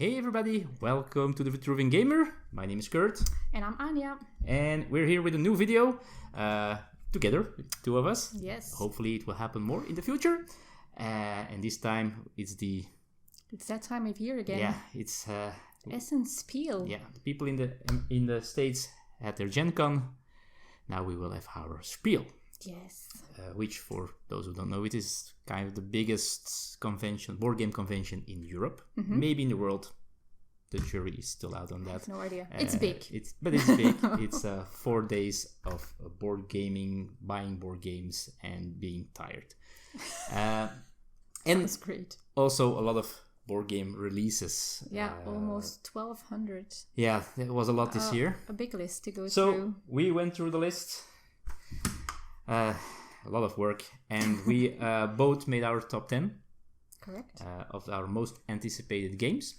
Hey everybody, welcome to the Vitruvian Gamer. My name is Kurt. And I'm Anja. And we're here with a new video, together, two of us. Yes. Hopefully it will happen more in the future. And this time it's that time of year again. Yeah, it's... Spiel. Yeah, the people in the States had their Gen Con. Now we will have our Spiel. Yes. Which, for those who don't know, it is kind of the biggest board game convention in Europe, maybe in the world. The jury is still out on that. I have no idea. It's big. But it's big. It's 4 days of board gaming, buying board games, and being tired. Sounds great. Also a lot of board game releases. Yeah, almost 1,200. Yeah, it was a lot this year. A big list to go through. So we went through the list. A lot of work, and we both made our top 10. Correct. Of our most anticipated games.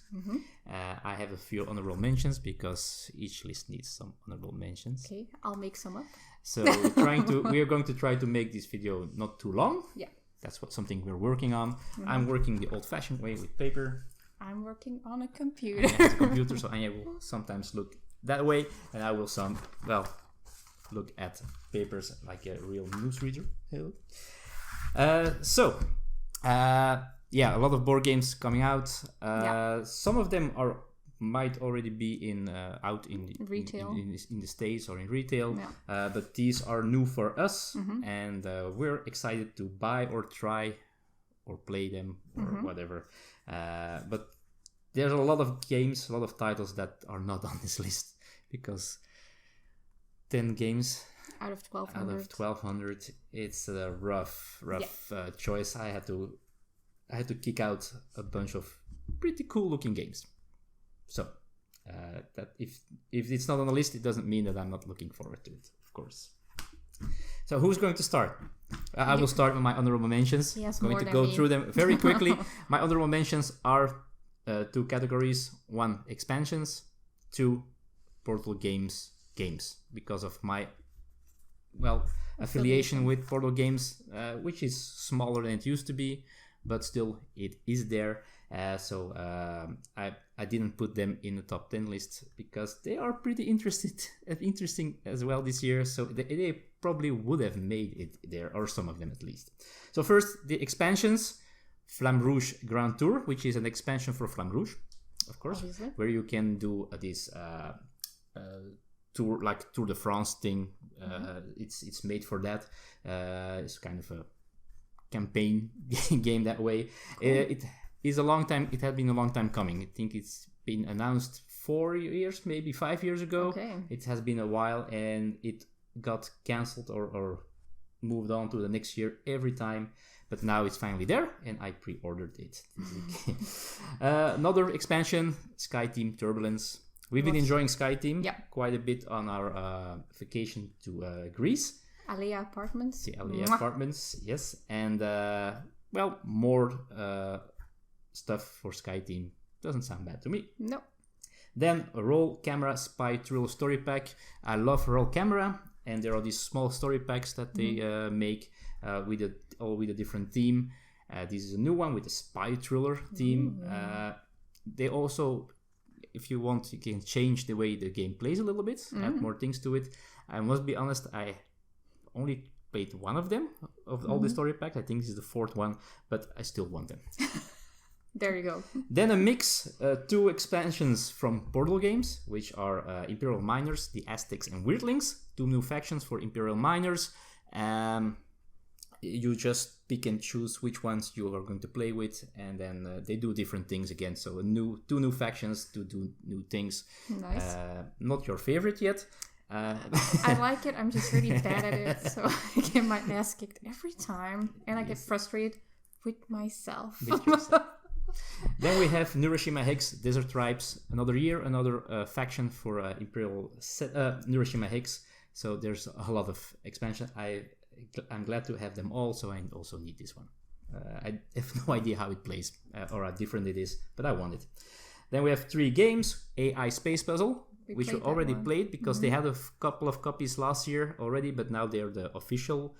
I have a few honorable mentions because each list needs some honorable mentions. Okay, I'll make some up. So we are going to try to make this video not too long. Yeah. That's something we're working on. I'm working the old-fashioned way with paper. I'm working on a computer. Anja has a computer, so Anja will sometimes look that way, and I will look at papers like a real newsreader. Yeah, a lot of board games coming out. Some of them might already be out in retail, in the States or in retail. Yeah. But these are new for us, and we're excited to buy or try or play them or whatever. But there's a lot of games, a lot of titles that are not on this list because 10 games out of 1,200. It's a rough choice. I had to kick out a bunch of pretty cool looking games. So that if it's not on the list, it doesn't mean that I'm not looking forward to it, of course. So who's going to start? I will start with my honorable mentions. Yes, going to go through them very quickly. My honorable mentions are 2 categories: 1, expansions; 2, Portal games because of my affiliation with Portal Games, which is smaller than it used to be, but still it is there. So I didn't put them in the top 10 list because they are pretty interesting as well this year. So they probably would have made it there, or some of them at least. So first, the expansions: Flamme Rouge Grand Tour, which is an expansion for Flamme Rouge, of course, obviously, where you can do this tour, like Tour de France thing. It's made for that. It's kind of a campaign game that way. Cool. It had been a long time coming. I think it's been announced 4 years, maybe 5 years ago. Okay. It has been a while, and it got cancelled or moved on to the next year every time. But now it's finally there, and I pre-ordered it. Another expansion, Sky Team Turbulence. We've been enjoying Sky Team quite a bit on our vacation to Greece. Alea Apartments. The Alea Apartments, yes. And, more stuff for Sky Team. Doesn't sound bad to me. No. Then a Roll Camera Spy Thrill Story Pack. I love Roll Camera, and there are these small story packs that they make with a different theme. This is a new one with a spy thriller theme. They also, if you want, you can change the way the game plays a little bit, add more things to it. I must be honest, I only played one of them, of all the story packs. I think this is the 4th one, but I still want them. There you go. Then a mix, 2 expansions from Portal Games, which are Imperial Miners, the Aztecs, and Weirdlings. 2 new factions for Imperial Miners. You just pick and choose which ones you are going to play with, and then they do different things again. So 2 new factions to do new things. Nice. Not your favorite yet. I like it. I'm just really bad at it, so I get my ass kicked every time, and I get frustrated with myself. Then we have Neuroshima Hex, Desert Tribes. Another faction for Imperial Neuroshima Hex. So there's a lot of expansion. I'm glad to have them all, so I also need this one. I have no idea how it plays or how different it is, but I want it. Then we have 3 games. AI Space Puzzle, which we already played because they had a couple of copies last year already, but now they're the official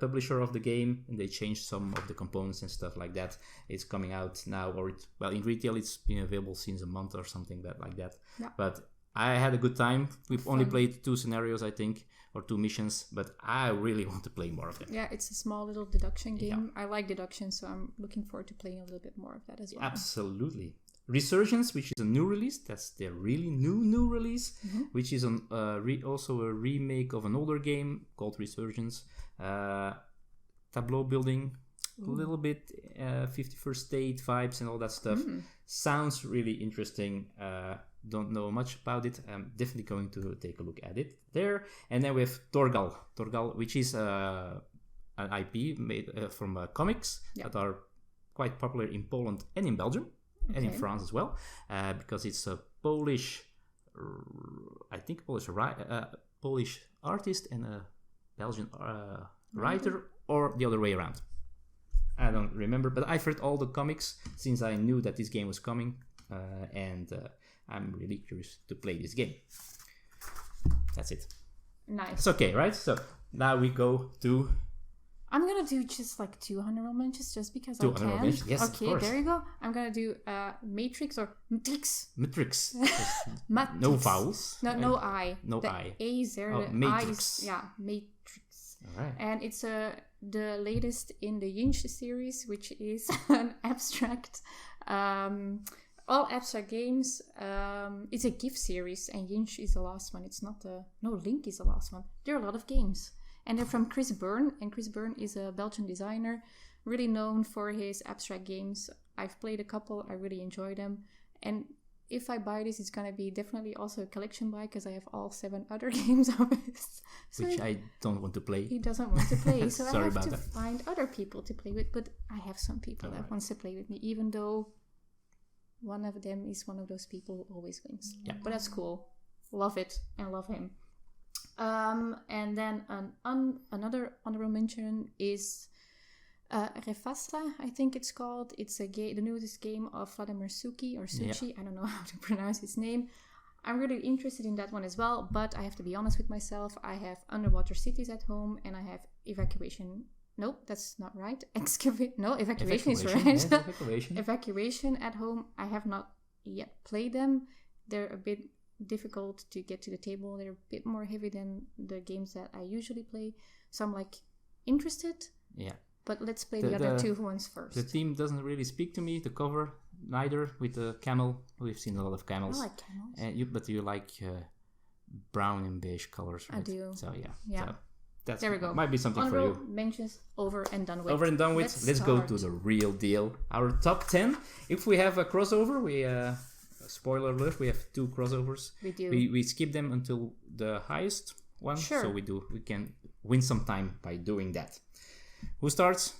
publisher of the game, and they changed some of the components and stuff like that. It's coming out now, in retail it's been available since a month or something like that. Yeah. But I had a good time. We've only played 2 scenarios, I think, or 2 missions, but I really want to play more of them. Yeah, it's a small little deduction game. I like deduction, so I'm looking forward to playing a little bit more of that as well. Absolutely. Resurgence, which is a new release. That's their really new release, which is also a remake of an older game called Resurgence. Tableau building, a little bit 51st State vibes and all that stuff. Sounds really interesting. Don't know much about it. I'm definitely going to take a look at it there. And then we have Torgal, which is an IP made from comics that are quite popular in Poland and in Belgium. And in France as well, because it's a Polish artist and a Belgian writer, or the other way around. I don't remember, but I've read all the comics since I knew that this game was coming, and I'm really curious to play this game. That's it. Nice. It's okay, right? So now we go to... I'm going to do just like 2 honorable mentions just because I can. Mentions? Yes, okay, of course. there you go. I'm going to do Matrix or Matrix. Matrix. Matrix. No vowels. No I. No the I. A is there. Oh, the Matrix. I is, Matrix. All right. And it's the latest in the Yinch series, which is an abstract... all abstract games. It's a GIF series, and Yinch is the last one. It's not Link is the last one. There are a lot of games. And they're from Chris Byrne, and Chris Byrne is a Belgian designer, really known for his abstract games. I've played a couple, I really enjoy them. And if I buy this, it's going to be definitely also a collection buy, because I have all 7 other games of his. So which I don't want to play. He doesn't want to play, so I have to that. find other people to play with. But I have some people that wants to play with me, even though one of them is one of those people who always wins. Yeah. But that's cool. Love it and love him. And then another honorable mention is Refasta, I think it's called. It's the newest game of Vladimir Suchi. I don't know how to pronounce his name. I'm really interested in that one as well, but I have to be honest with myself. I have Underwater Cities at home, and I have Evacuation. Nope, that's not right. Evacuation is right. Yes, Evacuation at home. I have not yet played them. They're a bit difficult to get to the table. They're a bit more heavy than the games that I usually play, so I'm interested. Yeah, but let's play the other 2 ones first. The theme doesn't really speak to me. The cover neither, with the camel. We've seen a lot of camels. I like camels. But you like brown and beige colors, right? I do. So yeah. So there we go. Might be something honorable for you. Mentions over and done with. Let's go to the real deal. Our top 10. If we have a crossover, we spoiler alert, we have 2 crossovers. We do. We skip them until the highest one. Sure. So we can win some time by doing that. Who starts?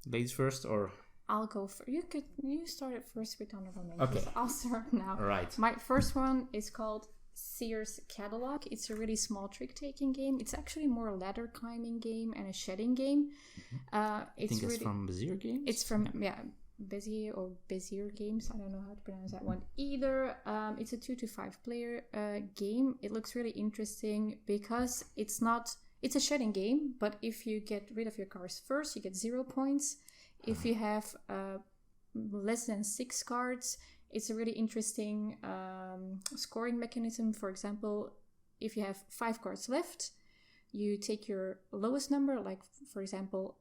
Ladies first, or? I'll go first. You started first with honorable mentions. Okay. I'll start now. All right. My first one is called Sears Catalog. It's a really small trick-taking game. It's actually more a ladder climbing game and a shedding game. I think it's from Bezier Games? It's from, Bezier or Bezier Games. I don't know how to pronounce that one either. It's a 2 to 5 player game. It looks really interesting because it's a shedding game, but if you get rid of your cards first, you get 0 points. If you have less than 6 cards, it's a really interesting scoring mechanism. For example, if you have 5 cards left, you take your lowest number, like for example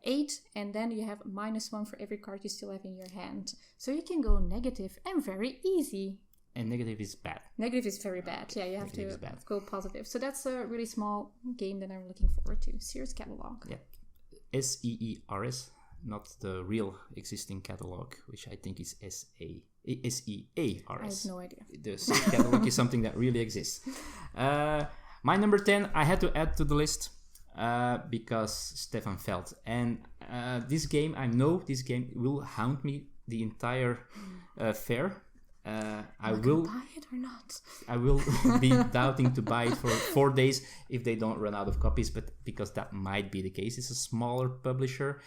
8, and then you have -1 for every card you still have in your hand. So you can go negative and very easy. And negative is bad. Negative is very bad. Yeah, you have to go positive. So that's a really small game that I'm looking forward to. Sears Catalog. Yeah. SEERS, not the real existing catalog, which I think is SEARS. I have no idea. The Sears Catalog is something that really exists. My number 10, I had to add to the list because Stefan Feld. And this game, I know this game will haunt me the entire fair. I will buy it or not. I will be doubting to buy it for 4 days if they don't run out of copies, but because that might be the case. It's a smaller publisher,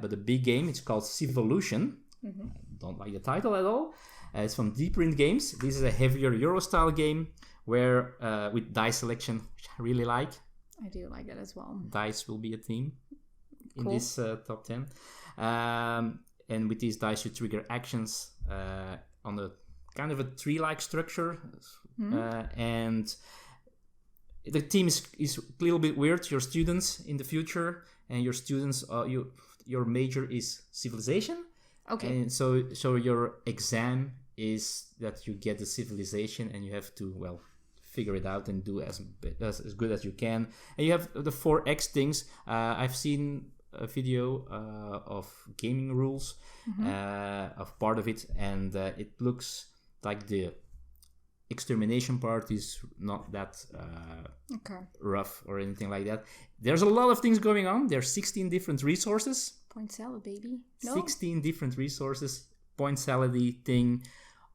but a big game. It's called Civolution. I don't like the title at all. It's from Deeprint Games. This is a heavier Euro-style game where with dice selection, which I really like. I do like that as well. Dice will be a theme in Cool. this top 10. And with these dice, you trigger actions on a kind of a tree-like structure. And the theme is a little bit weird. Your students in the future, and your students, your major is civilization. Okay. And so your exam is that you get the civilization, and you have to, well, figure it out and do as good as you can. And you have the 4X things. I've seen a video of gaming rules of part of it, and it looks like the extermination part is not that rough or anything like that. There's a lot of things going on. There's 16 different resources. Point salad, baby. No? 16 different resources, point salady thing,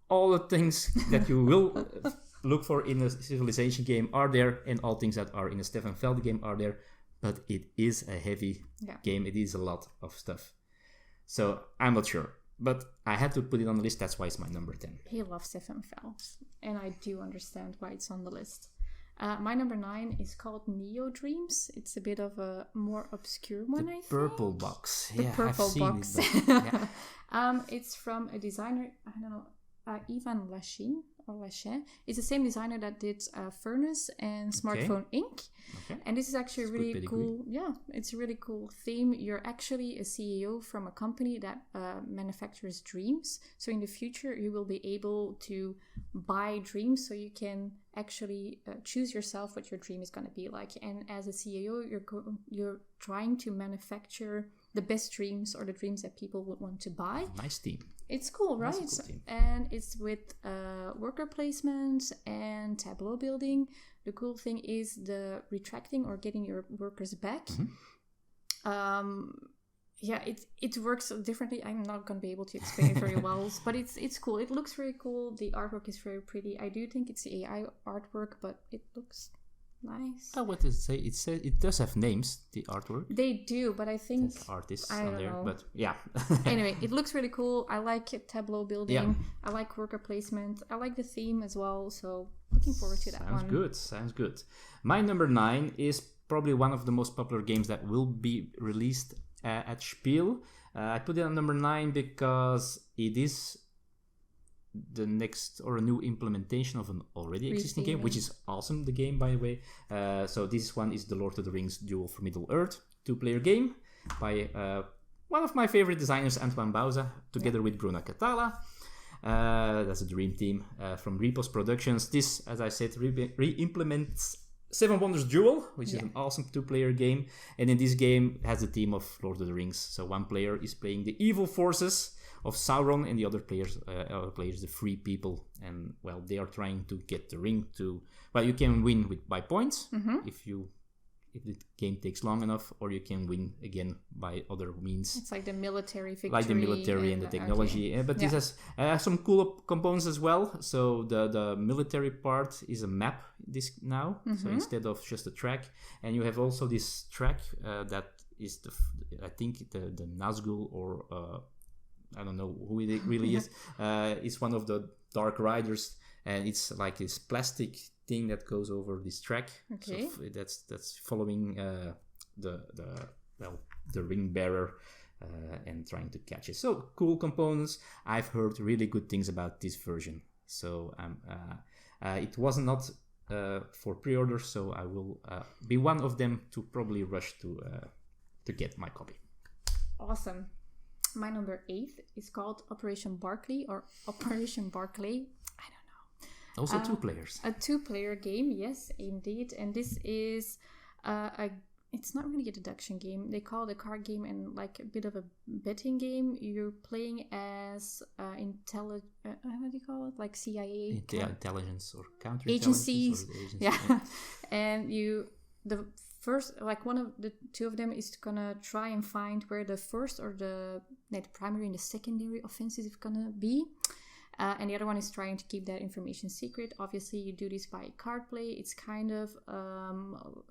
all the things that you will look for in a civilization game are there, and all things that are in a Stefan Feld game are there. But it is a heavy game. It is a lot of stuff. So I'm not sure. But I had to put it on the list. That's why it's my number 10. He loves Stefan Feld. And I do understand why it's on the list. My number 9 is called Neo Dreams. It's a bit of a more obscure one, I think. Purple box. The purple I've seen box. it, but, It's from a designer, I don't know, Ivan Lachin. It's the same designer that did Furnace and Smartphone Inc. Okay. And this is actually a really cool. Yeah, it's a really cool theme. You're actually a CEO from a company that manufactures dreams. So in the future, you will be able to buy dreams, so you can actually choose yourself what your dream is going to be like. And as a CEO, you're trying to manufacture the best dreams, or the dreams that people would want to buy. Nice team. It's cool, right? Cool team. And it's with worker placement and tableau building. The cool thing is the retracting or getting your workers back. It works differently. I'm not going to be able to explain it very well, but it's cool. It looks very cool. The artwork is very pretty. I do think it's AI artwork, but it looks nice. Oh, what does it say? It says it does have names, the artwork. They do, but I think artists I on don't there. know. But yeah. Anyway, it looks really cool. I like tableau building. I like worker placement. I like the theme as well. So looking forward to that one. Sounds good. My number 9 is probably one of the most popular games that will be released at Spiel. I put it on number 9 because it is the next or a new implementation of an already existing game, which is awesome. The game, by the way. So this one is the Lord of the Rings Duel for Middle Earth 2-player game by one of my favorite designers, Antoine Bauza, together with Bruna Catala. That's a dream team from Repos Productions. This, as I said, re-implements Seven Wonders Duel, which is an awesome 2-player game. And in this game has the theme of Lord of the Rings. So one player is playing the evil forces of Sauron, and the other players the free people, and well, they are trying to get the ring to. Well, you can win by points if the game takes long enough, or you can win again by other means. It's like the military victory, like the military and the technology. But this has some cool components as well. So the military part is a map now. So instead of just a track, and you have also this track that is I think the Nazgul or. I don't know who it really is. It's one of the Dark Riders, and it's like this plastic thing that goes over this track. Okay. So that's following the ring bearer and trying to catch it. So cool components. I've heard really good things about this version. So it was not for pre-order, so I will be one of them to probably rush to get my copy. Awesome. My number 8 is called Operation Barclay or Operation Barclay. I don't know. Also 2 players. A 2-player game, yes, indeed. And this is it's not really a deduction game. They call it a card game and like a bit of a betting game. You're playing as what do you call it? Like CIA? Intelligence or counterintelligence. Agencies. Yeah. Yeah. And first, like one of the 2 of them is gonna try and find where the first or the primary and the secondary offenses is gonna be, and the other one is trying to keep that information secret. Obviously, you do this by card play. It's kind of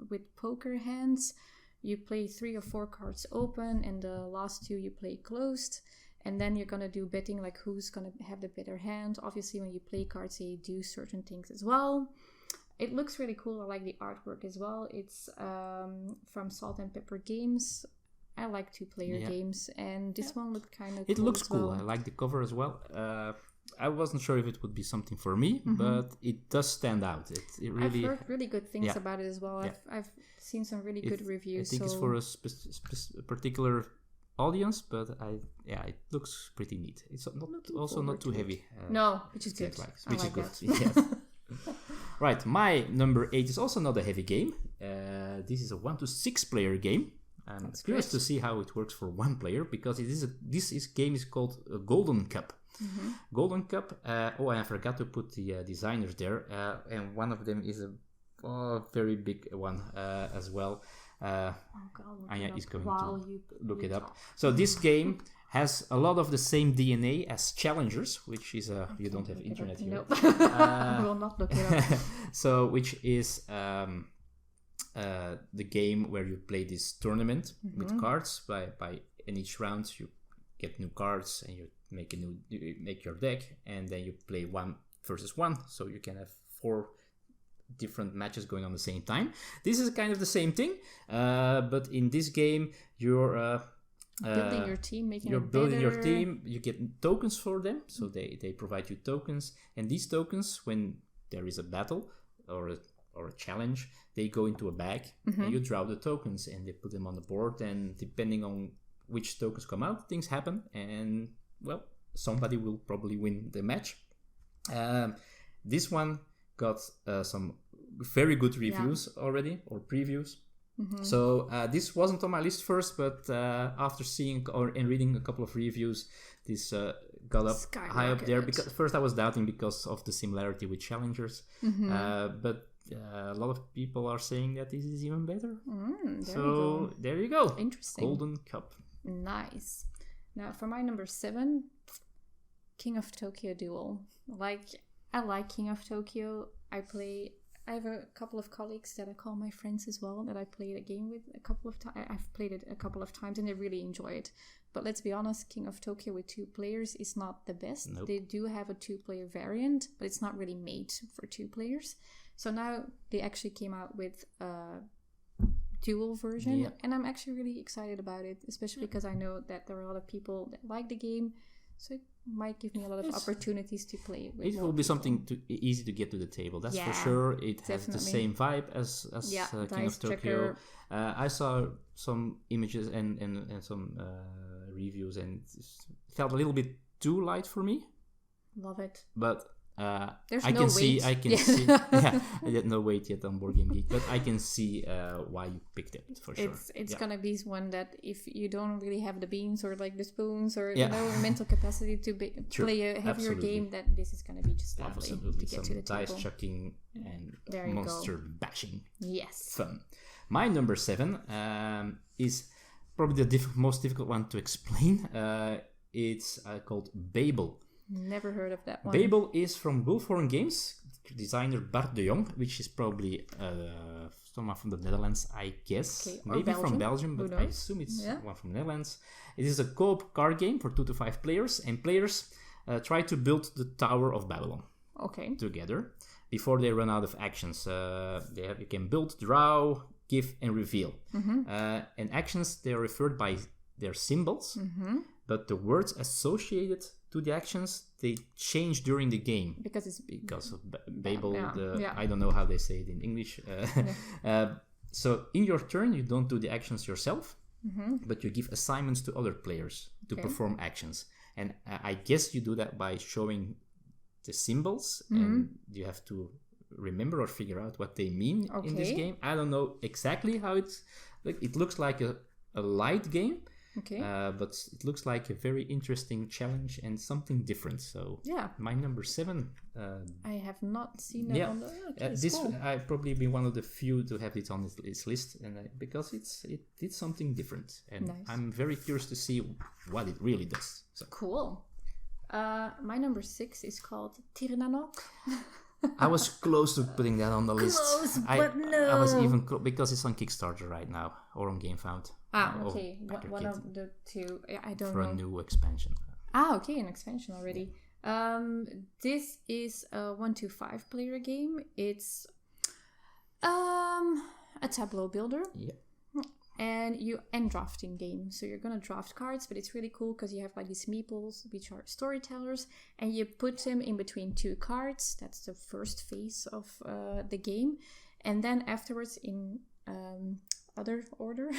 with poker hands. You play 3 or 4 cards open, and the last 2 you play closed, And then you're gonna do betting, like who's gonna have the better hand. Obviously, when you play cards, they do certain things as well. It looks really cool. I like the artwork as well. It's from Salt and Pepper Games. I like 2-player games, and this one looked kind of cool. It looks as cool. well. I like the cover as well. I wasn't sure if it would be something for me, but it does stand out. It really. I've heard really good things about it as well. Yeah. I've seen some really good reviews. I think it's for a particular audience, but it looks pretty neat. It's not too heavy. No, which is good. Which is good. That. Yes. Right, my number 8 is also not a heavy game. This is a 1 to 6 player game. I'm curious to see how it works for 1 player, because this game is called Golden Cup. Golden Cup. I forgot to put the designers there, and one of them is a very big one as well. Anja is going to look it up. So this game has a lot of the same DNA as Challengers, which is you don't have internet here. Nope. I will not look it up. So which is the game where you play this tournament with cards in each round you get new cards and you make your deck, and then you play 1 versus 1, so you can have 4 different matches going on the same time. This is kind of the same thing, but in this game you're building your team, building your team. You get tokens for them, so they provide you tokens, and these tokens, when there is a battle or a challenge, they go into a bag, and you draw the tokens and they put them on the board, and depending on which tokens come out, things happen, and well, somebody will probably win the match. This one got some very good reviews already, or previews. So this wasn't on my list first, but after seeing and reading a couple of reviews, this got up high up there. Because first I was doubting because of the similarity with Challengers, but a lot of people are saying that this is even better. There you go. Interesting. Golden Cup. Nice. Now for my number 7, King of Tokyo Duel. I like King of Tokyo. I have a couple of colleagues that I call my friends as well, that I played a game with a couple of times. I've played it a couple of times and they really enjoy it. But let's be honest, King of Tokyo with 2 players is not the best. Nope. They do have a 2-player variant, but it's not really made for 2 players. So now they actually came out with a dual version, and I'm actually really excited about it, especially because I know that there are a lot of people that like the game. So it might give me a lot of opportunities to play with. It will be something easy to get to the table. That's for sure. It has the same vibe as King of Tokyo. I saw some images and some reviews, and it felt a little bit too light for me. Love it. But I can no see. I had no weight yet on Board Game Geek, but I can see why you picked it for sure. It's gonna be one that if you don't really have the beans or like the spoons or mental capacity to play a heavier game, that this is gonna be just lovely to get to the table. Dice chucking and monster bashing. Yes. Fun. My number 7 is probably the most difficult one to explain. It's called Babel. Never heard of that one. Babel is from Wolfhorn Games, designer Bart de Jong, which is probably someone from the Netherlands, I guess. Okay, maybe Belgium. From Belgium, but I assume it's one from the Netherlands. It is a co-op card game for 2 to 5 players, and players try to build the Tower of Babylon together before they run out of actions. You can build, draw, give, and reveal. And actions, they are referred by their symbols, but the words associated to the actions, they change during the game because of Babel. I don't know how they say it in English. So in your turn, you don't do the actions yourself, but you give assignments to other players to perform actions. And I guess you do that by showing the symbols, and you have to remember or figure out what they mean in this game. I don't know exactly how it's like. It looks like a light game. But it looks like a very interesting challenge and something different. So my number 7. I have not seen that on the. This cool. I've probably been one of the few to have it on this list, and because it did something different, and I'm very curious to see what it really does. So. Cool. My number 6 is called Tirnanok. I was close to putting that on the list. But no. I was even because it's on Kickstarter right now or on GameFound. Okay. One of the 2. I don't know. For a new expansion. Okay, an expansion already. This is a 1 to 5 player game. It's a tableau builder. Yeah. And drafting game. So you're gonna draft cards, but it's really cool because you have like these meeples, which are storytellers, and you put them in between two cards. That's the first phase of the game, and then afterwards in other order,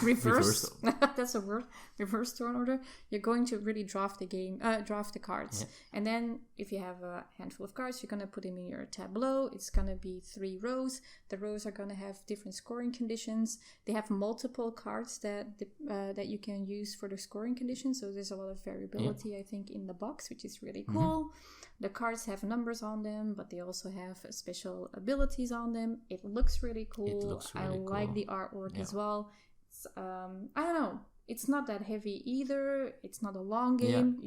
reverse. That's a word. Reverse turn order. You're going to really draft the cards, and then if you have a handful of cards, you're gonna put them in your tableau. It's gonna be 3 rows. The rows are gonna have different scoring conditions. They have multiple cards that you can use for the scoring conditions. So there's a lot of variability, I think, in the box, which is really cool. The cards have numbers on them, but they also have special abilities on them. It looks really cool. I like the artwork as well. It's, I don't know. It's not that heavy either. It's not a long game.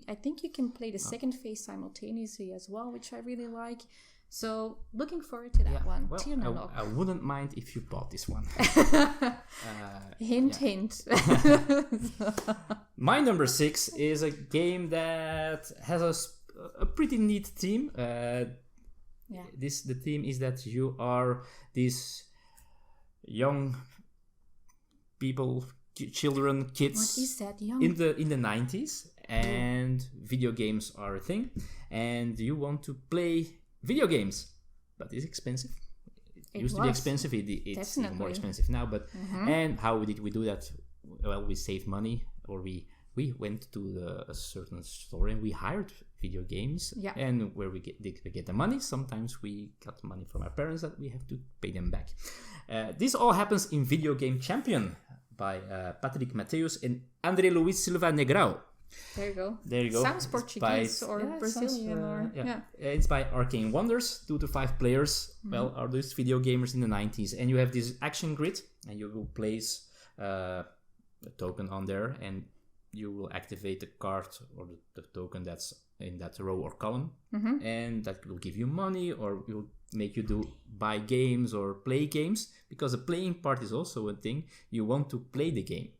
I think you can play the second phase simultaneously as well, which I really like. So looking forward to that one. Well, I wouldn't mind if you bought this one. Hint, hint. My number 6 is a game that has a pretty neat theme. The theme is that you are these young people, children, kids. What is that? Young? In the 90s, and video games are a thing, and you want to play video games, but it's expensive. It used to be expensive. It's even more expensive now. But and how did we do that? Well, we saved money, or we went to a certain store and we hired video games. And where we get the money, sometimes we got money from our parents that we have to pay them back. This all happens in Video Game Champion by Patrick Mateus and André Luis Silva Negrão. There you go. Sounds Portuguese or Brazilian. It's by Arcane Wonders, 2 to 5 players. Well, are those video gamers in the 90s. And you have this action grid, and you will place a token on there, and you will activate the card or the token that's in that row or column, and that will give you money, or will make you buy games or play games, because the playing part is also a thing. You want to play the game,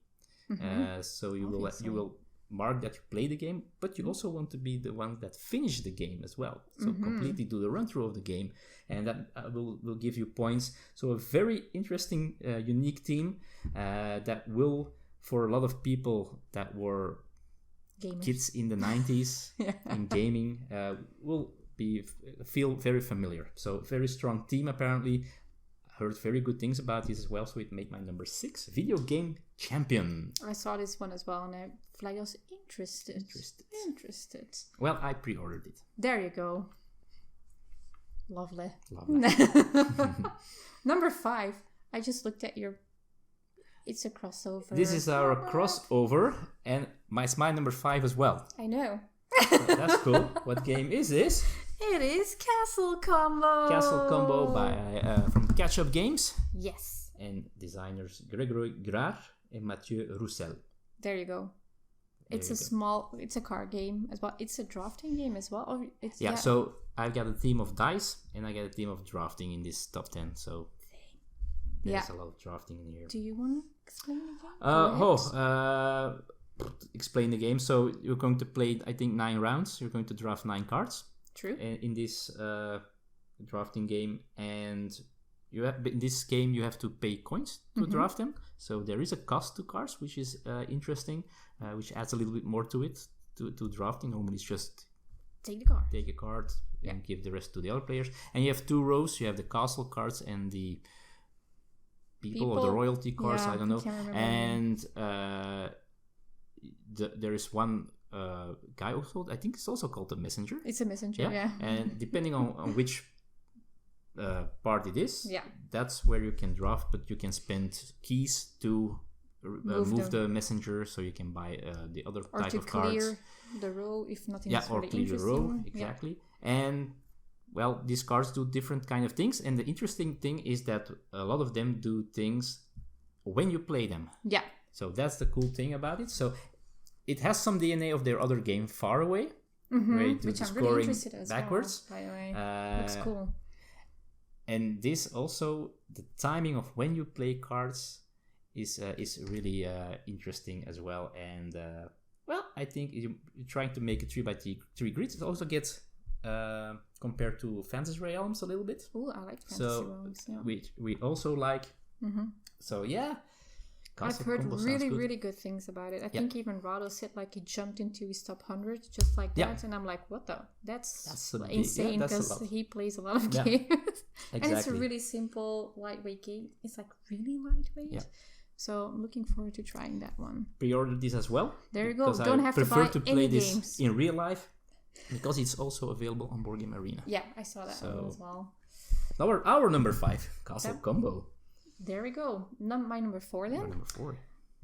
so you will mark that you play the game, but you also want to be the one that finish the game as well. So completely do the run through of the game, and that will give you points. So a very interesting, unique theme that will, for a lot of people that were gamers, kids in the 90s in gaming, will feel very familiar. So very strong team apparently. Heard very good things about this as well, so it made my number 6, Video Game Champion. I saw this one as well, and I was interested. Well, I pre-ordered it. There you go. Lovely. Number 5. I just looked at your... It's a crossover. This is our crossover, and my number 5 as well. I know. So that's cool. What game is this? It is Castle Combo. Castle Combo by from Catch Up Games. Yes. And designers Gregory Grard and Mathieu Roussel. There you go. It's a card game as well. It's a drafting game as well. Or so I've got a theme of dice and I got a theme of drafting in this top 10. So there's a lot of drafting in here. Do you want to explain the game? Explain the game. So you're going to play, I think, 9 rounds. You're going to draft 9 cards. True. In this drafting game, and in this game you have to pay coins to draft them. So there is a cost to cards, which is interesting, which adds a little bit more to it to drafting. Normally it's just take a card and give the rest to the other players. And you have 2 rows. You have the castle cards and the people or the royalty cards. I don't know. And there is one guy also, I think it's also called the messenger. It's a messenger, yeah. And depending on which part it is, that's where you can draft, but you can spend keys to move the messenger, so you can buy the other type of cards. Or to clear the row if nothing is really clear the row, exactly. And well, these cards do different kind of things, and the interesting thing is that a lot of them do things when you play them. Yeah. So that's the cool thing about it. So it has some DNA of their other game, Far Away, where you do the scoring backwards. Well, by the way. Looks cool. And this also, the timing of when you play cards is really interesting as well. And well, I think you're trying to make a 3x3 grid. It also gets compared to Fantasy Realms a little bit. Oh, I like Fantasy Realms. Yeah. We also like. Mm-hmm. So yeah. I've heard really good things about it. I think even Rado said like he jumped into his top 100 just like that, and I'm like, what the? That's insane because he plays a lot of games, and it's a really simple, lightweight game. It's like really lightweight. Yeah. So I'm looking forward to trying that one. Pre-order this as well. There you go. Don't have to buy any games in real life because it's also available on Board Game Arena. Yeah, I saw that one as well. Our number 5, Castle Combo. There we go. My number 4 then. Your number 4.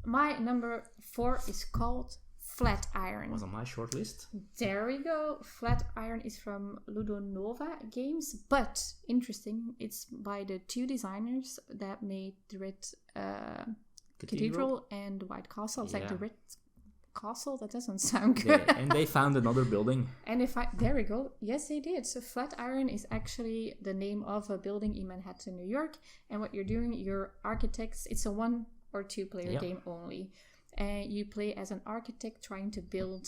My number 4 is called Flatiron. Was on my short list. There we go. Flatiron is from Ludonova Games, but interesting, it's by the 2 designers that made the Red Cathedral and the White Castle. It's like the Red Castle. That doesn't sound good. Yeah, and they found another building. And there we go. Yes, they did. So Flatiron is actually the name of a building in Manhattan, New York. And what you're doing, you're architects. It's a 1 or 2 player game only. And you play as an architect trying to build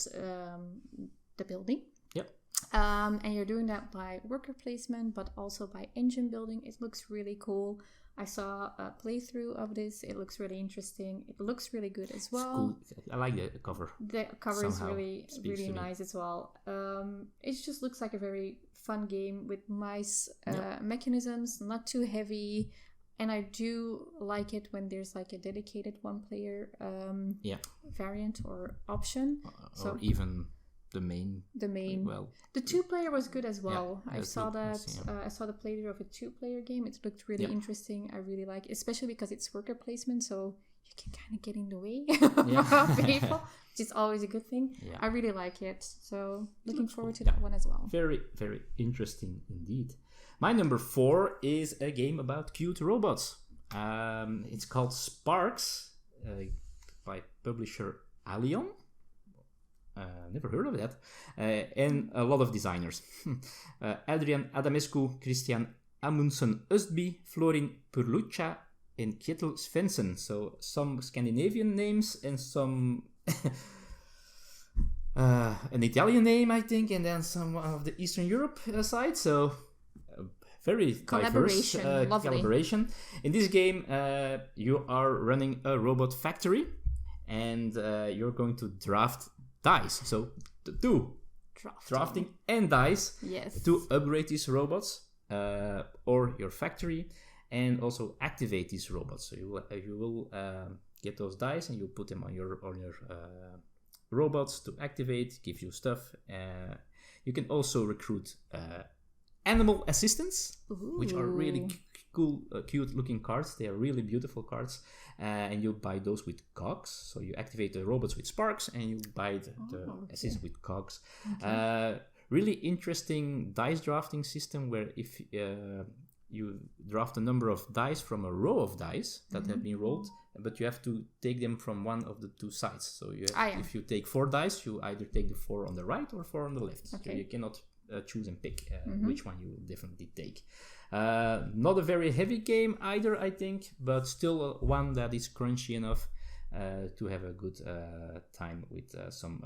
the building. Yep. And you're doing that by worker placement, but also by engine building. It looks really cool. I saw a playthrough of this. It looks really interesting. It looks really good as well. It's cool. I like the cover. The cover is really nice as well. It just looks like a very fun game with nice mechanisms, not too heavy. And I do like it when there's like a dedicated 1-player variant or option. Or even the main. Well, the 2-player was good as well. I saw that. I saw the playthrough of a 2-player game. It looked really interesting. I really like it, especially because it's worker placement, so you can kind of get in the way of people, which is always a good thing. Yeah. I really like it. So looking forward to that one as well. Very, very interesting indeed. My number 4 is a game about cute robots. It's called Sparks by publisher Allion. Never heard of that. And a lot of designers. Adrian Adamescu, Christian Amundsen Östby, Florin Purlucha, and Kjetil Svensson. So some Scandinavian names and some... an Italian name, I think, and then some of the Eastern Europe side. So... very diverse collaboration. In this game, you are running a robot factory, and you're going to draft dice. So do drafting and dice to upgrade these robots or your factory, and also activate these robots. So you will get those dice and you put them on your robots to activate, give you stuff. You can also recruit animal assistants, which are really cool, cute looking cards. They are really beautiful cards, and you buy those with cogs. So you activate the robots with sparks, and you buy the assistants with cogs. Really interesting dice drafting system where if you draft a number of dice from a row of dice that have been rolled, but you have to take them from one of the 2 sides. So if you take 4 dice, you either take the 4 on the right or 4 on the left. So you cannot choose and pick which one you definitely take. Not a very heavy game either, I think, but still one that is crunchy enough to have a good time with some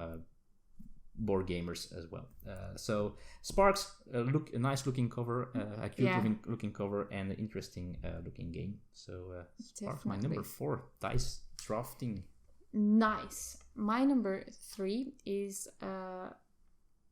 board gamers as well. So Sparks, a nice looking cover, a cute looking cover, and an interesting looking game. So Sparks, my number 4, dice drafting. Nice. My number 3 is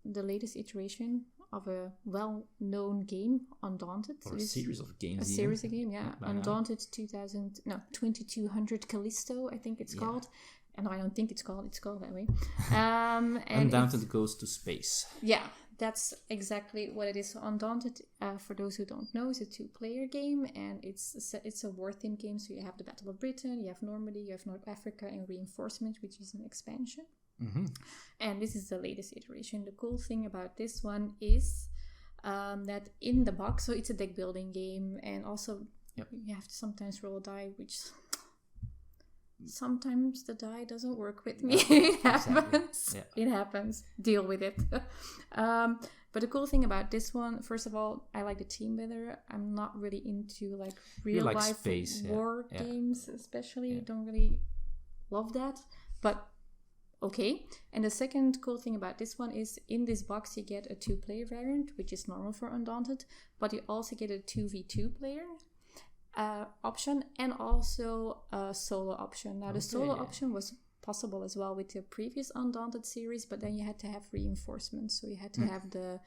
the latest iteration of a well-known game, Undaunted. Or a series of games. A series of games, yeah. Undaunted 2200 Callisto, I think it's called. And I don't think it's called that way. Undaunted goes to space. Yeah, that's exactly what it is. Undaunted, for those who don't know, is a 2-player game, and it's a war-themed game. So you have the Battle of Britain, you have Normandy, you have North Africa, and Reinforcement, which is an expansion. And this is the latest iteration. The cool thing about this one is that in the box, so it's a deck building game, and also you have to sometimes roll a die, which sometimes the die doesn't work with me. It happens. It happens. Deal with it. But the cool thing about this one, first of all, I like the team better. I'm not really into like real life war games, especially. Don't really love that. But okay. And the second cool thing about this one is in this box you get a 2-player variant, which is normal for Undaunted, but you also get a 2v2 player option and also a solo option. Now, the solo option was possible as well with the previous Undaunted series, but then you had to have reinforcements, so you had to have the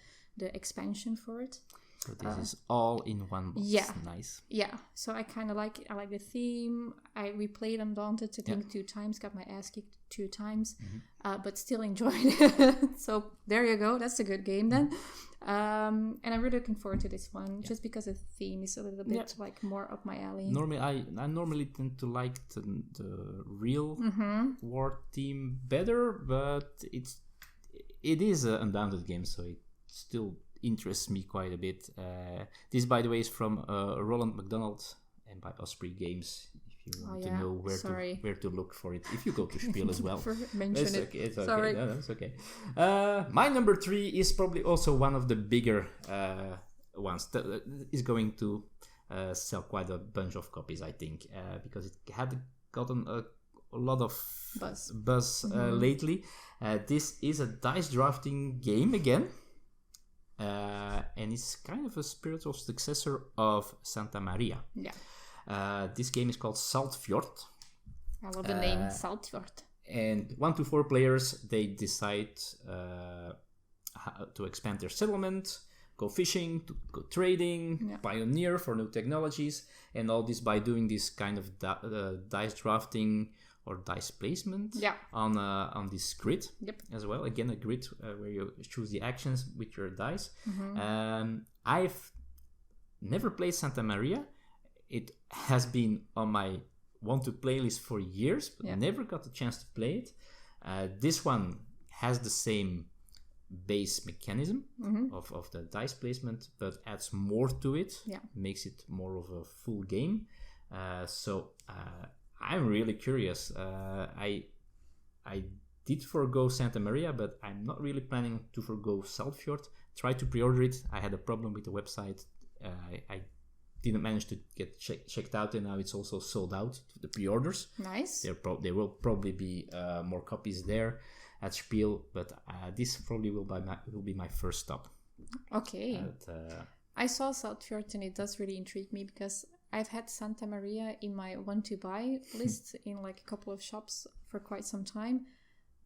expansion for it. So this is all in one box. Yeah. Nice. Yeah. So I kind of like the theme. We played Undaunted, I think 2 times, got my ass kicked 2 times, but still enjoyed it. So there you go. That's a good game then. And I'm really looking forward to this one, just because the theme is a little bit like more up my alley. Normally, I normally tend to like the real war theme better, but it is an Undaunted game, so it still interests me quite a bit. This, by the way, is from Roland McDonald and by Osprey Games. If you want to know where to look for it, if you go to Spiel as well. Mention it. It's okay. Sorry. No, that's okay. My number 3 is probably also one of the bigger ones that is going to sell quite a bunch of copies, I think, because it had gotten a lot of buzz lately. This is a dice drafting game again. And it's kind of a spiritual successor of Santa Maria. Yeah. This game is called Saltfjord. I love the name Saltfjord. And 1 to 4 players, they decide to expand their settlement, go fishing, to go trading, pioneer for new technologies, and all this by doing this kind of dice drafting or dice placement on this grid as well. Again, a grid where you choose the actions with your dice. I've never played Santa Maria. It has been on my want-to-play list for years, but never got the chance to play it. This one has the same base mechanism of the dice placement, but adds more to it, makes it more of a full game. So I'm really curious. I did forgo Santa Maria, but I'm not really planning to forgo Saltfjord. Tried to pre-order it. I had a problem with the website. I didn't manage to get checked out, and now it's also sold out to the pre-orders. Nice. There will probably be more copies there at Spiel, but this probably will be my first stop. Okay. I saw Saltfjord, and it does really intrigue me because I've had Santa Maria in my want-to-buy list in like a couple of shops for quite some time,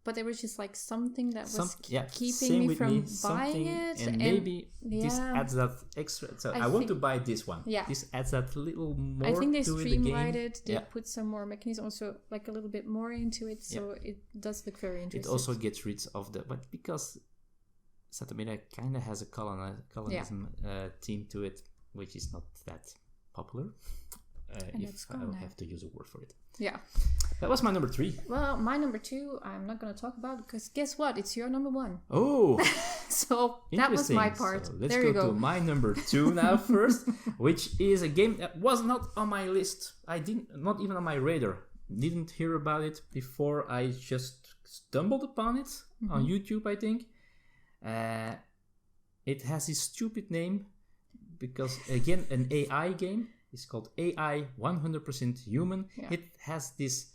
but there was just like something that was keeping me from buying it. And maybe this adds that extra. So I want to buy this one. Yeah. This adds that little more. I think they to streamlined the it. They put some more mechanism, also like a little bit more into it. So it does look very interesting. It also gets rid of but because Santa Maria kind of has a colonism theme to it, which is not that popular, if I'll have to use a word for it. Yeah. That was my number 3. Well, my number 2, I'm not going to talk about because guess what? It's your number 1. Oh! So that was my part. So let's go to my number 2 now first, which is a game that was not on my list. Not even on my radar. Didn't hear about it before. I just stumbled upon it on YouTube, I think. It has this stupid name because, again, an AI game. It's called AI 100% Human. Yeah. It has this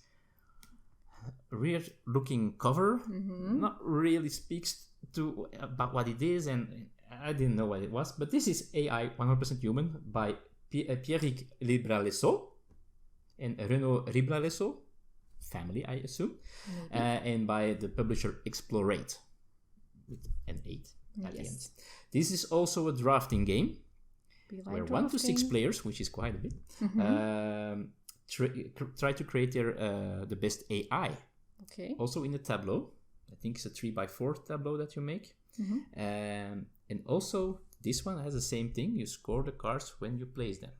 weird looking cover. Not really speaks to about what it is, and I didn't know what it was. But this is AI 100% Human by Pierrick Libralesso and Renaud Libralesso, family, I assume, and by the publisher Explorate with an 8 at the end. This is also a drafting game. Where 1 to 6 players, which is quite a bit, try to create the best AI. Okay. Also in the tableau, I think it's a 3x4 tableau that you make, and also this one has the same thing. You score the cards when you place them.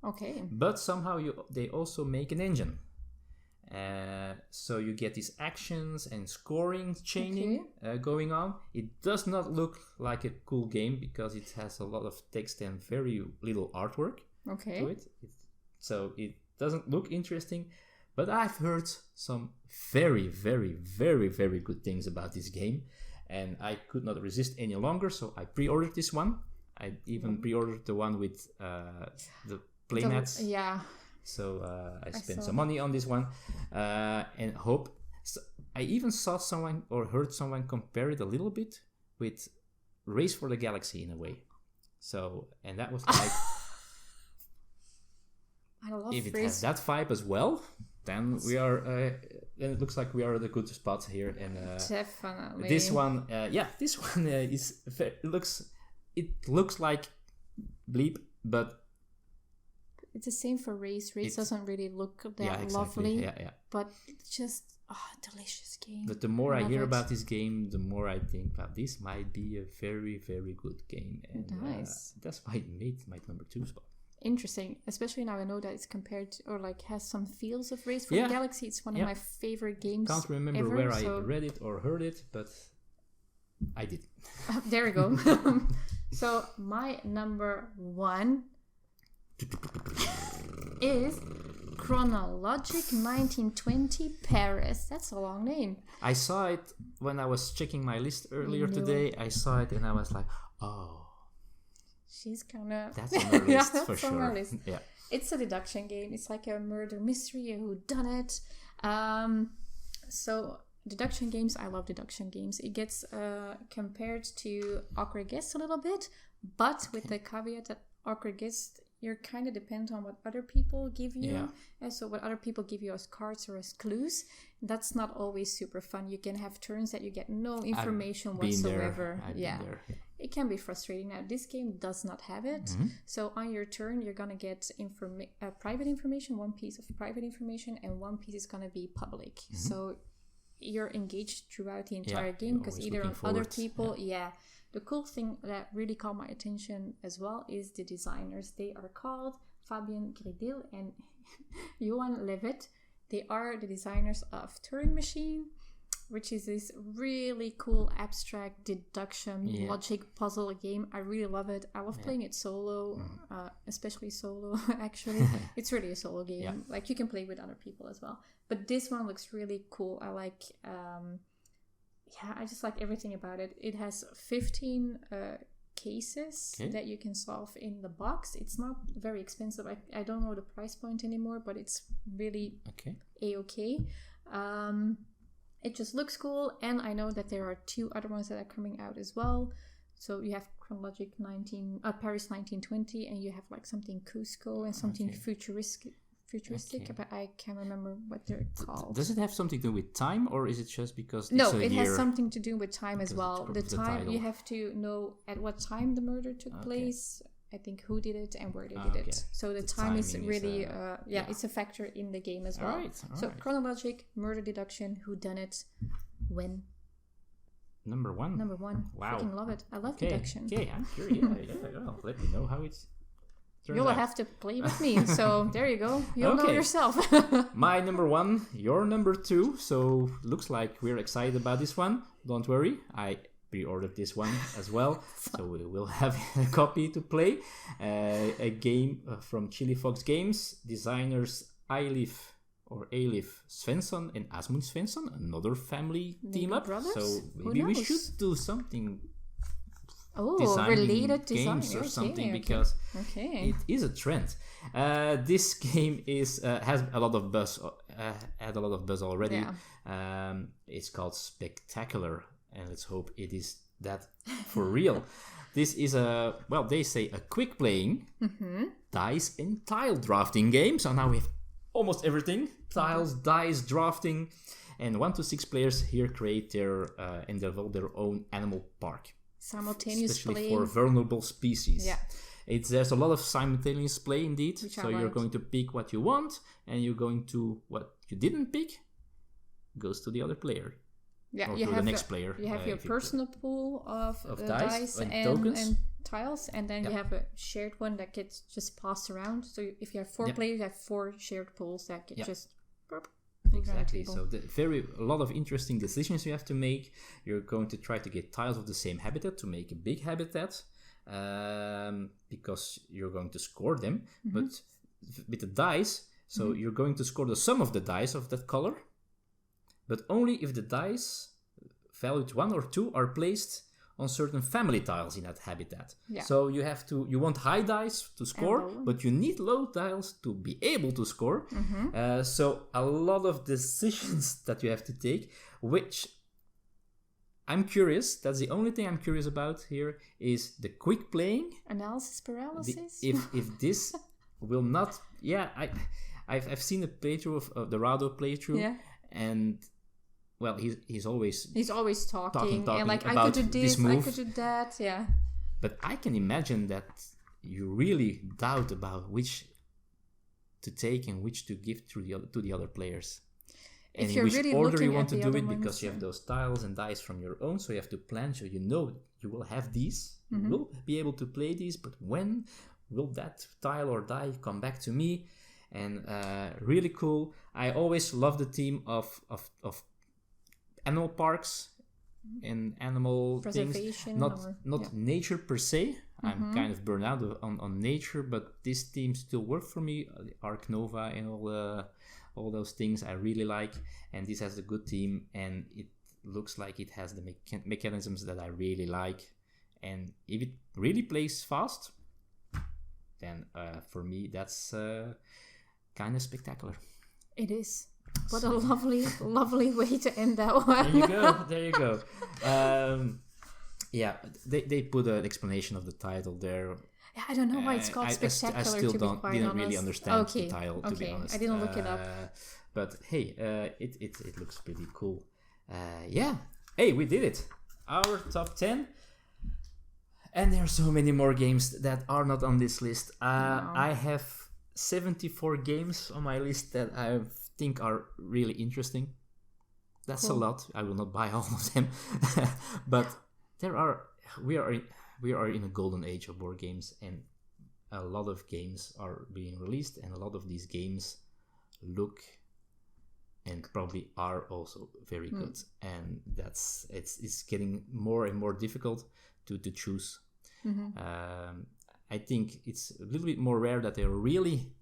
Okay. But somehow they also make an engine. So you get these actions and scoring chaining going on. It does not look like a cool game because it has a lot of text and very little artwork to it. So it doesn't look interesting. But I've heard some very, very, very, very good things about this game. And I could not resist any longer. So I pre-ordered this one. I even pre-ordered the one with the playmats. Yeah. So I spent some money on this one and hope. I even saw someone or heard someone compare it a little bit with Race for the Galaxy in a way. So, and that was like, I love if it Race. has that vibe as well, then we are. Then it looks like we are at a good spot here. And Definitely. this one, this one is. It looks like Bleep, but it's the same for Race. Race doesn't really look that lovely. Yeah. But it's just delicious game. But the more I hear about this game, the more I think that this might be a very, very good game. And nice. That's why it made my number 2 spot. Interesting, especially now I know that it's compared to, or like has some feels of Race for the Galaxy. It's one of my favorite games. Can't remember ever, where I read it or heard it, but I did. There we go. So my number 1 is Chronologic 1920 Paris. That's a long name. I saw it when I was checking my list earlier today. I saw it and I was like, oh. She's kind of... That's on her list for sure. Yeah. It's a deduction game. It's like a murder mystery, a whodunit. So deduction games, I love deduction games. It gets compared to Awkward Guess a little bit, but with the caveat that Awkward Guess, you're kind of dependent on what other people give you. Yeah. And so what other people give you as cards or as clues, that's not always super fun. You can have turns that you get no information whatsoever. I've been there. It can be frustrating. Now, this game does not have it. Mm-hmm. So on your turn, you're going to get private information, one piece of private information, and one piece is going to be public. Mm-hmm. So you're engaged throughout the entire game because either on other people... The cool thing that really caught my attention as well is the designers. They are called Fabien Gredil and Johan Levet. They are the designers of Turing Machine, which is this really cool abstract deduction logic puzzle game. I really love it. I love playing it solo, especially solo, actually. It's really a solo game. Yeah. Like, you can play with other people as well. But this one looks really cool. I like... I just like everything about it. It has 15 cases that you can solve in the box. It's not very expensive. I don't know the price point anymore, but it's really A-okay. It just looks cool, and I know that there are 2 other ones that are coming out as well. So you have Chronologic Paris 1920, and you have like something Cusco and something futuristic, but I can't remember what they're called. Does it have something to do with time, or is it just because it has something to do with time as well. The time, you have to know at what time the murder took place, I think who did it and where they did it. So the time is really it's a factor in the game as well. All right. Chronologic, murder deduction, who done it, when. Number 1. Wow. Freaking love it. I love deduction. Okay, I'm curious. Let me know how it's... You'll have to play with me, so there you go. You'll know yourself. My number 1, your number 2. So looks like we're excited about this one. Don't worry, I pre-ordered this one as well, so we will have a copy to play. A game from Chili Fox Games, designers Eilif Svensson and Asmund Svensson, another family team up. Brothers? So maybe we should do something. Related games or something because it is a trend. This game has a lot of buzz. Had a lot of buzz already. Yeah. It's called Spectacular, and let's hope it is that for real. This is they say a quick playing dice and tile drafting game. So now we have almost everything: tiles, dice, drafting, and 1 to 6 players here create and develop their own animal park. Simultaneous especially play for vulnerable species. Yeah, there's a lot of simultaneous play indeed. So you're going to pick what you want, and you're going to what you didn't pick goes to the other player. Yeah, you have the next player. You have your personal pool of dice and tokens and tiles, and then you have a shared one that gets just passed around. So if you have 4 players, you have 4 shared pools that get just. Exactly. So a lot of interesting decisions you have to make. You're going to try to get tiles of the same habitat to make a big habitat, because you're going to score them. But with the dice, so you're going to score the sum of the dice of that color, but only if the dice valued 1 or 2 are placed on certain family tiles in that habitat. Yeah. So you want high dice to score, but you need low tiles to be able to score. So a lot of decisions that you have to take, which I'm curious. That's the only thing I'm curious about here is the quick playing. Analysis paralysis? If this will not... Yeah, I've seen a playthrough of the Rado playthrough, and... Well, he's always talking and like, about I could do this move. I could do that, yeah. But I can imagine that you really doubt about which to take and which to give to the other players. And if you're in which really order you want to the do it, ones, because you have those tiles and dice from your own, so you have to plan, so you know you will have these, you will be able to play these, but when will that tile or die come back to me? And really cool. I always love the theme of animal parks and animal things, not nature per se. I'm kind of burned out on nature, but this theme still works for me. Ark Nova and all those things I really like, and this has a good theme, and it looks like it has the mechanisms that I really like. And if it really plays fast, then for me that's kind of spectacular. It is. What a lovely way to end that one. There you go. Yeah, they put an explanation of the title there. Yeah, I don't know why it's called Spectacular. I still didn't really understand the title, to be honest. I didn't look it up. But hey, it looks pretty cool. Yeah. Hey, we did it. Our top 10. And there are so many more games that are not on this list. I have 74 games on my list that I think are really interesting. That's a lot. I will not buy all of them. But we are in a golden age of board games, and a lot of games are being released, and a lot of these games look and probably are also very good. And it's getting more and more difficult to choose. I think it's a little bit more rare that they're really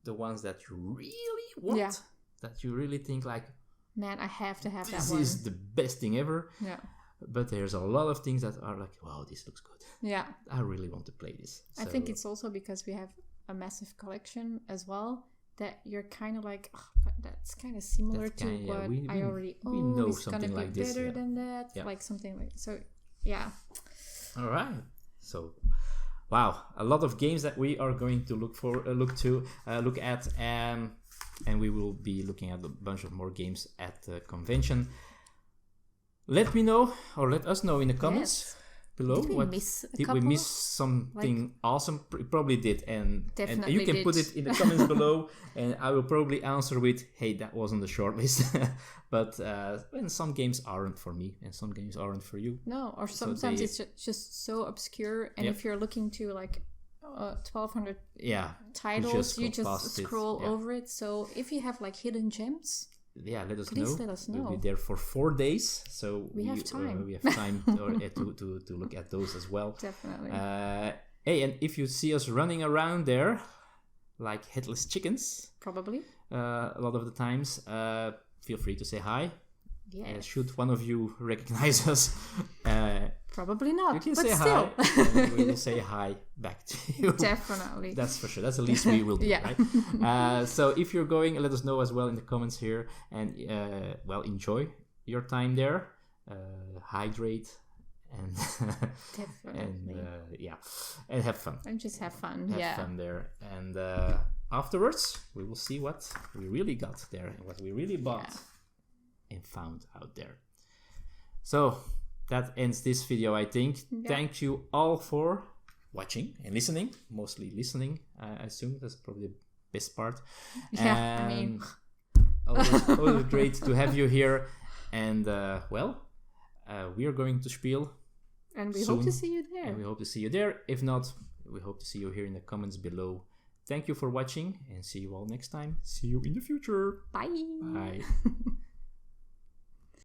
the ones that you really want, that you really think like, man, I have to have that one. This is the best thing ever. Yeah. But there's a lot of things that are like, wow, this looks good. Yeah. I really want to play this. I think it's also because we have a massive collection as well, that you're kind of like, oh, but that's kind of similar to what I already own. We know it's something like this. It's going to be better than that. Yeah. Like something like, so yeah. All right. So, wow, a lot of games that we are going to look at, and we will be looking at a bunch of more games at the convention. Let me know, or let us know in the comments below. Did we miss something awesome? Probably did, and you can did. put it in the comments below, and I will probably answer with, "Hey, that wasn't the short list." But and some games aren't for me, and some games aren't for you. No, or sometimes it's just so obscure, and if you're looking to like 1,200 titles, you just scroll over it. So if you have like hidden gems, let us please let us know. We'll be there for 4 days, so we have time. We have time to look at those as well. Definitely. Hey, and if you see us running around there like headless chickens, probably a lot of the times, feel free to say hi. Yeah. Should one of you recognize us? Probably not. You can but say still. hi. And we will say hi back to you. Definitely. That's for sure. That's the least we will do, right? So if you're going, let us know as well in the comments here. And, enjoy your time there. Hydrate. And definitely. And have fun. And just have fun. Have fun there. And afterwards, we will see what we really got there and what we really bought and found out there. So that ends this video, I think. Thank you all for watching and listening. Mostly listening, I assume. That's probably the best part. Yeah, I mean... always great to have you here. And, we are going to Spiel. And we soon. hope to see you there. And we hope to see you there. If not, we hope to see you here in the comments below. Thank you for watching, and see you all next time. See you in the future. Bye. Bye.